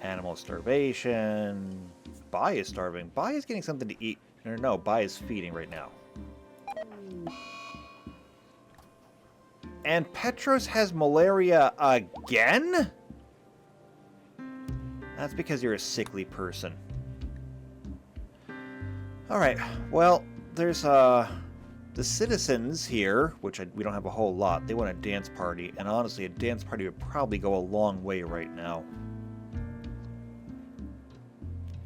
Animal starvation. Bai is starving. Bai is getting something to eat. No, Bai is feeding right now. And Petros has malaria again? That's because you're a sickly person. Alright, well, there's the citizens here, which we don't have a whole lot. They want a dance party, and honestly, a dance party would probably go a long way right now.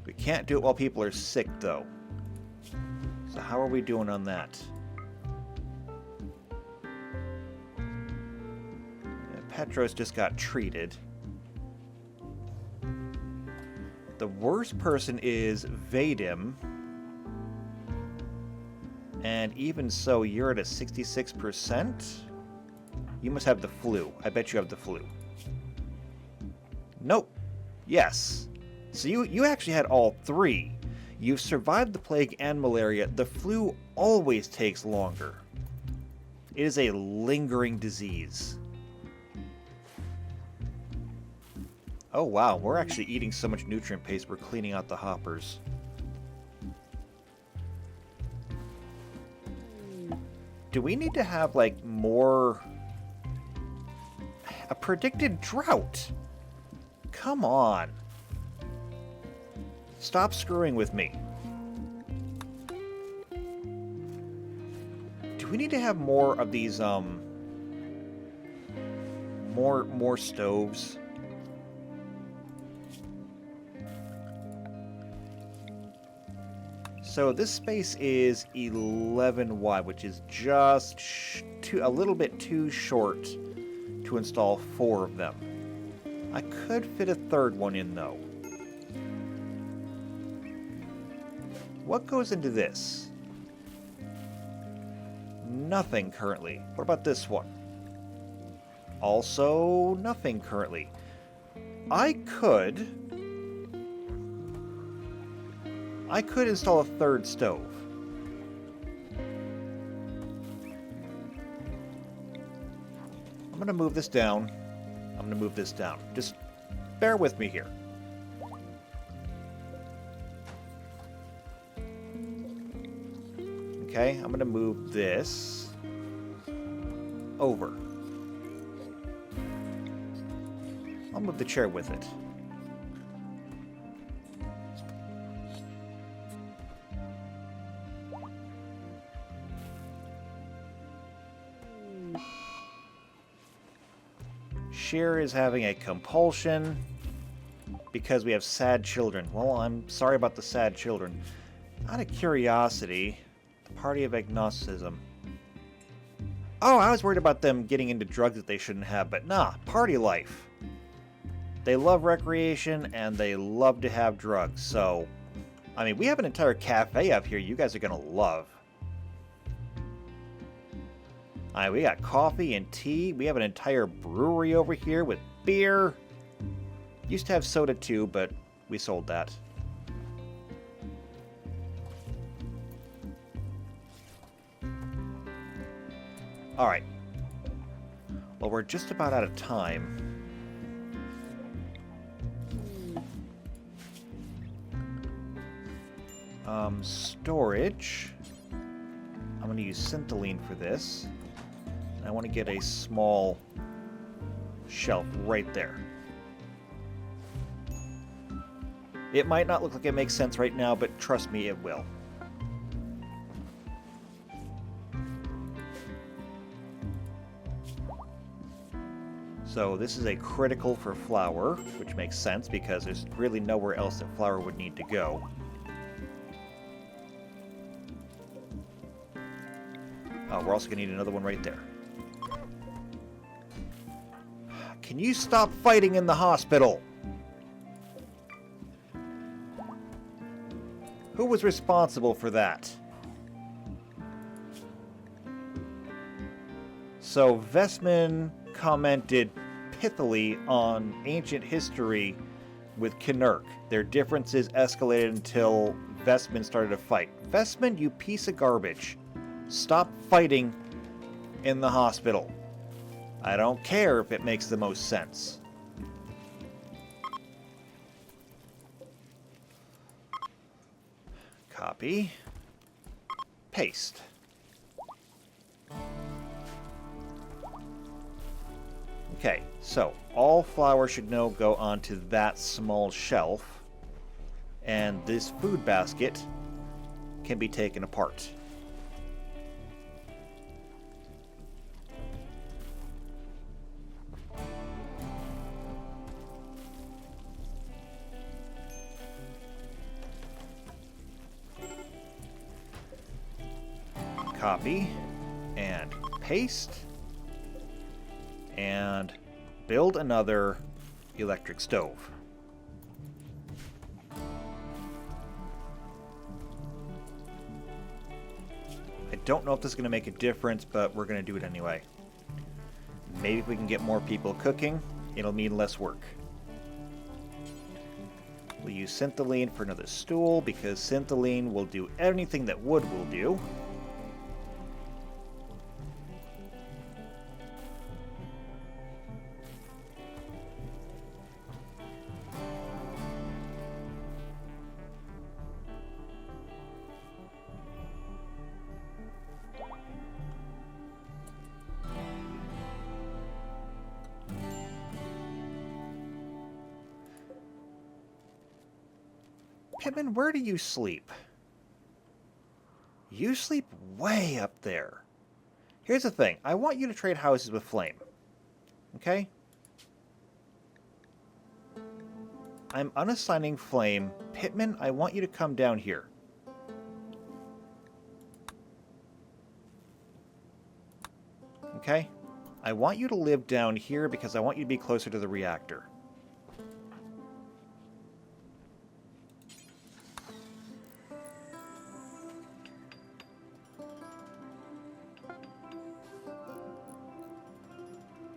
We can't do it while people are sick, though. So how are we doing on that? Petros just got treated. The worst person is Vadim. And even so, you're at a 66%? You must have the flu. I bet you have the flu. Nope. Yes. So you actually had all three. You've survived the plague and malaria. The flu always takes longer. It is a lingering disease. Oh wow, we're actually eating so much nutrient paste we're cleaning out the hoppers. Do we need to have, like, more... a predicted drought? Come on. Stop screwing with me. Do we need to have more of these, more stoves? So this space is 11 wide, which is just a little bit too short to install 4 of them. I could fit a third one in, though. What goes into this? Nothing currently. What about this one? Also nothing currently. I could install a third stove. I'm going to move this down. I'm going to move this down. Just bear with me here. Okay, I'm going to move this over. I'll move the chair with it. Sheer is having a compulsion because we have sad children. Well, I'm sorry about the sad children. Out of curiosity, the Party of Agnosticism. Oh, I was worried about them getting into drugs that they shouldn't have, but nah, party life. They love recreation and they love to have drugs, so... I mean, we have an entire cafe up here you guys are gonna love. Alright, we got coffee and tea. We have an entire brewery over here with beer. Used to have soda too, but we sold that. Alright. Well, we're just about out of time. Storage. I'm going to use Syntholine for this. I want to get a small shelf right there. It might not look like it makes sense right now, but trust me, it will. So this is a critical for flour, which makes sense because there's really nowhere else that flour would need to go. Oh, we're also going to need another one right there. Can you stop fighting in the hospital? Who was responsible for that? So Vestman commented pithily on ancient history with Knurk. Their differences escalated until Vestman started a fight. Vestman, you piece of garbage. Stop fighting in the hospital. I don't care if it makes the most sense. Copy. Paste. Okay, so all flour should now go onto that small shelf, and this food basket can be taken apart. Copy and paste and build another electric stove. I don't know if this is going to make a difference, but we're going to do it anyway. Maybe if we can get more people cooking, it'll mean less work. We'll use syntholine for another stool because syntholine will do anything that wood will do. Pittman, where do you sleep? You sleep way up there. Here's the thing. I want you to trade houses with Flame. Okay? I'm unassigning Flame. Pittman, I want you to come down here. Okay? I want you to live down here because I want you to be closer to the reactor.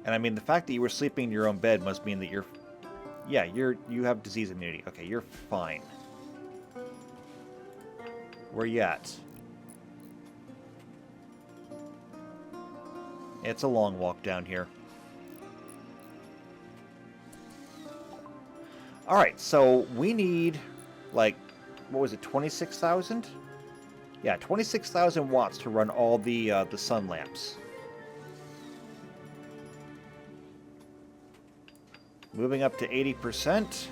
And I mean, the fact that you were sleeping in your own bed must mean that you have disease immunity. Okay, you're fine. Where you at? It's a long walk down here. Alright, so we need, like, what was it, 26,000? Yeah, 26,000 watts to run all the sun lamps. Moving up to 80%.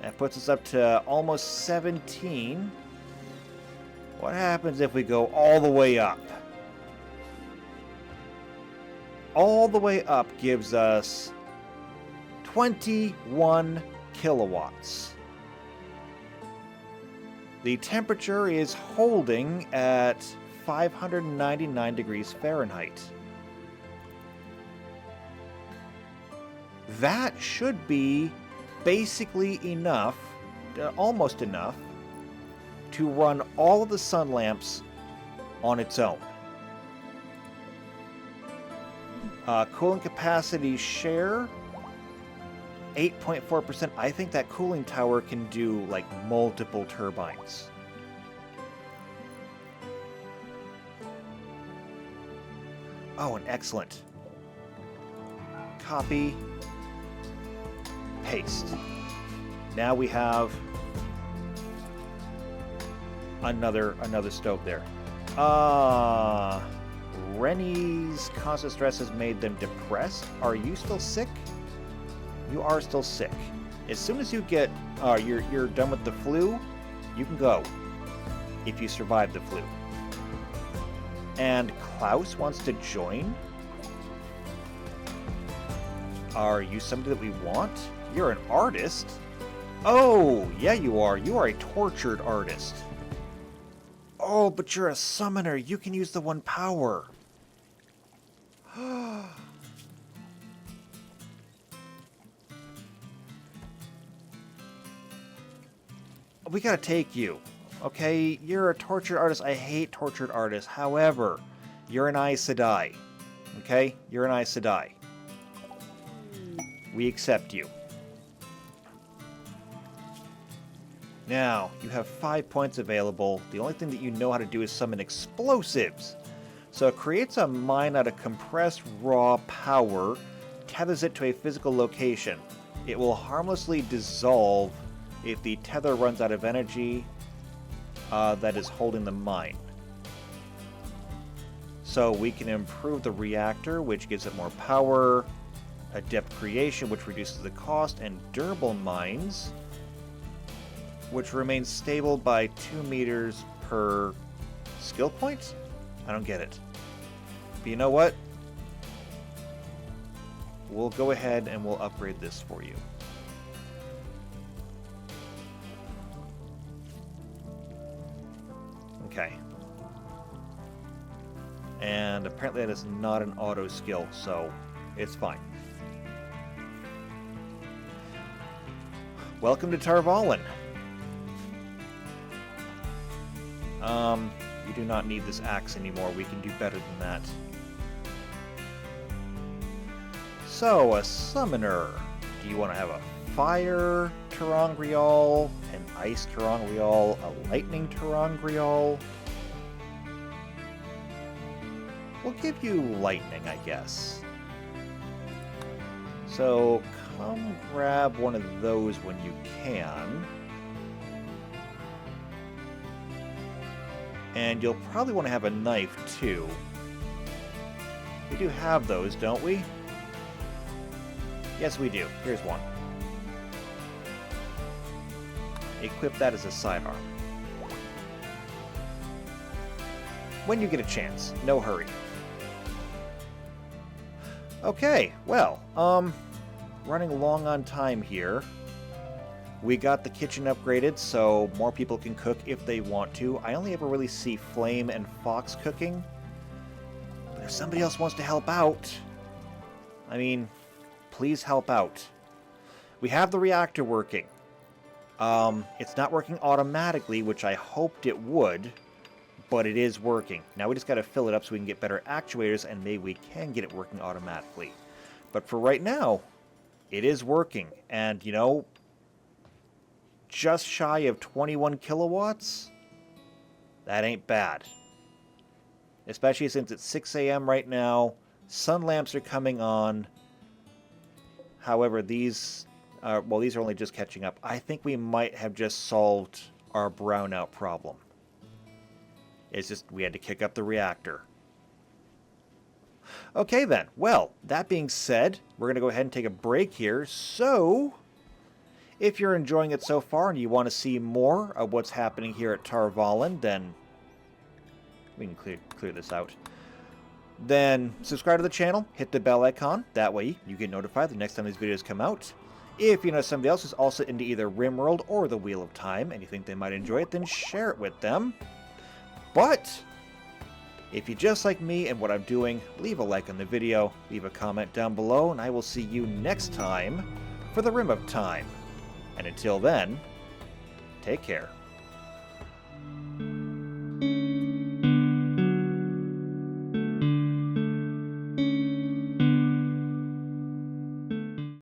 That puts us up to almost 17. What happens if we go all the way up? All the way up gives us 21 kilowatts. The temperature is holding at 599 degrees Fahrenheit. That should be basically enough, almost enough, to run all of the sun lamps on its own. Cooling capacity share, 8.4%. I think that cooling tower can do, like, multiple turbines. Oh, and excellent. Copy. Paste. Now we have another stove there. Rennie's constant stress has made them depressed. Are you still sick? You are still sick. As soon as you get you're done with the flu, you can go. If you survive the flu. And Klaus wants to join. Are you somebody that we want? You're an artist? Oh, yeah you are. You are a tortured artist. Oh, but you're a summoner. You can use the one power. We gotta take you. Okay, you're a tortured artist. I hate tortured artists. However, you're an Aes Sedai. Okay? You're an Aes Sedai. We accept you. Now, you have 5 points available. The only thing that you know how to do is summon explosives. So it creates a mine out of compressed raw power, tethers it to a physical location. It will harmlessly dissolve if the tether runs out of energy, that is holding the mine. So we can improve the reactor, which gives it more power, adept creation, which reduces the cost, and durable mines, which remains stable by 2 meters per skill point? I don't get it. But you know what? We'll go ahead and we'll upgrade this for you. Okay. And apparently that is not an auto skill, so it's fine. Welcome to Tarvalin. You do not need this axe anymore. We can do better than that. So, a summoner. Do you want to have a fire Terangrial, an ice Terangrial, a lightning Terangrial? We'll give you lightning, I guess. So, come grab one of those when you can. And you'll probably want to have a knife, too. We do have those, don't we? Yes, we do. Here's one. Equip that as a sidearm. When you get a chance. No hurry. Okay, well, running long on time here. We got the kitchen upgraded, so more people can cook if they want to. I only ever really see Flame and Fox cooking. But if somebody else wants to help out, I mean, please help out. We have the reactor working. It's not working automatically, which I hoped it would, but it is working. Now we just got to fill it up so we can get better actuators, and maybe we can get it working automatically. But for right now, it is working. And, you know, just shy of 21 kilowatts? That ain't bad. Especially since it's 6 a.m. right now. Sun lamps are coming on. However, these are only just catching up. I think we might have just solved our brownout problem. It's just we had to kick up the reactor. Okay then. Well, that being said, we're going to go ahead and take a break here. So, if you're enjoying it so far and you want to see more of what's happening here at Tarvalin, then we can clear this out. Then subscribe to the channel, hit the bell icon. That way you get notified the next time these videos come out. If you know somebody else who's also into either RimWorld or the Wheel of Time and you think they might enjoy it, then share it with them. But if you just like me and what I'm doing, leave a like on the video, leave a comment down below, and I will see you next time for the Rim of Time. And until then, take care.